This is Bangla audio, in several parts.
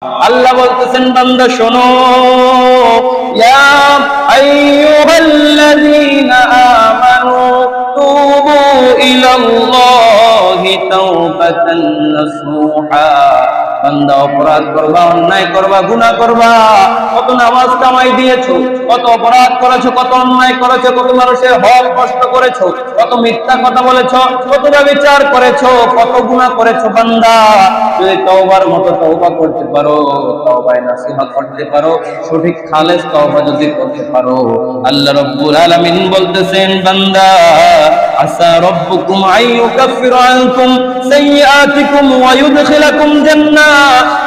আল্লাহ বলতেছেন বান্দা শোনো, ইয়া আইয়ুহাল্লাযীনা আমানু তুবু ইলাল্লাহি তাওবাতান নাসুহা। বান্দা অপরাধ করবা, অন্যায় করবা, গুনাহ করবা, কত নামাজ কামাই দিয়েছো, কত অপরাধ করেছো, কত অন্যায় করেছো, কত মানুষের হক নষ্ট করেছো, কত মিথ্যা কথা বলেছো, কত ব্যভিচার করেছো, কত গুনাহ করেছো। বান্দা যদি তওবার মতো তওবা করতে পারো, তওবায়ে নাসুহা করতে পারো, সঠিক খালেস তওবা যদি করতে পারো, আল্লাহ রাব্বুল আলামিন বলতেছেন বান্দা আসা রাব্বুকুম আইয়ুকাফিরু আনকুম সাইয়্যাতিকুম ওয়া ইউদখিলাকুম জান্নাহ।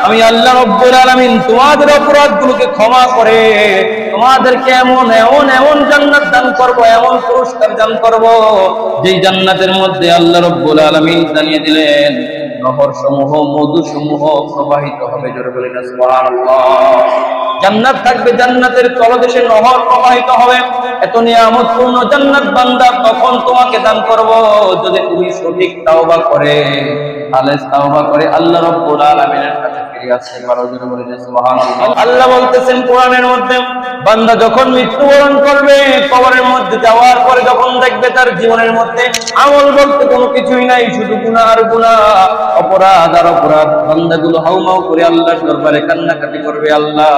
আমি আল্লাহ রাব্বুল আলামিন তোমাদের অপরাধগুলোকে ক্ষমা করে তোমাদেরকে এমন এমন এমন জান্নাত দান করব, এমন পুরস্কার দান করব, যেই জান্নাতের মধ্যে আল্লাহ রাব্বুল আলামিন জানিয়ে দিলেন নহর সমূহ, মধু সমূহ প্রবাহিত হবে। জোরে বলি না সুবহানাল্লাহ। জান্নাত থাকবে, জান্নাতের তলদেশে নহর প্রবাহিত হবে। এত নিয়ামতপূর্ণ জান্নাত বান্দা তখন তোমাকে দান করব যদি তুমি সঠিক তাওবা করে, খালেস তাওবা করে আল্লাহ রাব্বুল আলামিনের কাছে ফিরে আসতে পারো। জোরে বলি না সুবহানাল্লাহ। আল্লাহ বলতেছেন কোরআনের মধ্যে, বান্দা যখন মৃত্যুবরণ করবে, কবরের মধ্যে যাওয়ার পরে যখন দেখবে তার জীবনের মধ্যে আমল বলতে কোনো কিছুই নাই, শুধু গুনাহ আর গুনাহ, অপরাধ আর অপরাধ, বান্দাগুলো হাউমাউ করে আল্লাহর দরবারে কান্নাকাটি করবে, আল্লাহ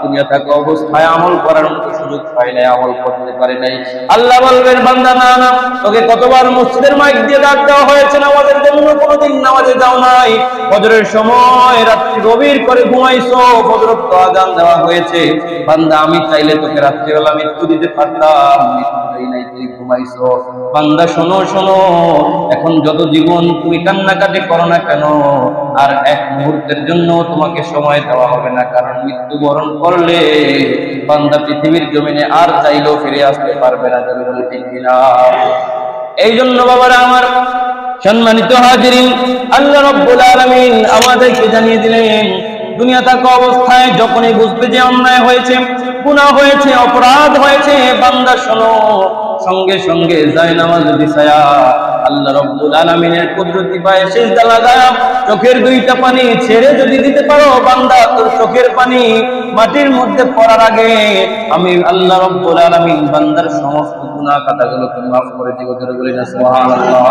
দুনিয়া থাকা অবস্থায় আমল করার মতো সুযোগ পাই নাই, আমল করতে পারে নাই। আল্লাহ বলবেন বান্দা না না, তোকে কতবার মসজিদের মাইক দিয়ে ডাক দেওয়া হয়েছে নামাজের জন্য, কোনোদিন নামাজে যাও নাই। ফজরের সময় রাত্রি গভীর করে ঘুমাইছো, ফজরত আযান দেওয়া হয়েছে। বান্দা আমি চাইলে তোকে রাত্রিবেলা মৃত্যু দিতে পারতাম, মৃত্যু দেই নাই, তুই ঘুমাইছো। বান্দা শোনো শোনো, এখন যত জীবন তুমি কান্নাকাটি করো না কেন, আর এক মুহূর্তের জন্য তোমাকে সময় দেওয়া হবে না, কারণ মৃত্যুবরণ করলে বান্দা পৃথিবীর জমিনে আর চাইলেও ফিরে আসতে পারবে না। ঠিক কিনা? এই জন্য বাবারা আমার, সম্মানিত হাজিরিন, আল্লাহ রাব্বুল আলামিন আমাদেরকে জানিয়ে দিলেন দুনিয়া থাকা অবস্থায় যখনই বুঝবে যে অন্যায় হয়েছে, গুনাহ হয়েছে, অপরাধ হয়েছে, বান্দা শোনো, সঙ্গে সঙ্গে জায়নামাজ বিছায়া আল্লাহ রাব্বুল আলামিনের কুদরতি পায়ে সিজদা লাগায়া চোখের দুইটা পানি ছেড়ে যদি দিতে পারো, বান্দা তোর চোখের পানি মাটির মধ্যে পড়ার আগে আমি আল্লাহ রাব্বুল আলামিন বান্দার সমস্ত গুনাহ খাতাগুলোকে মাফ করে দিব। জোরে বলি না সুবহানাল্লাহ।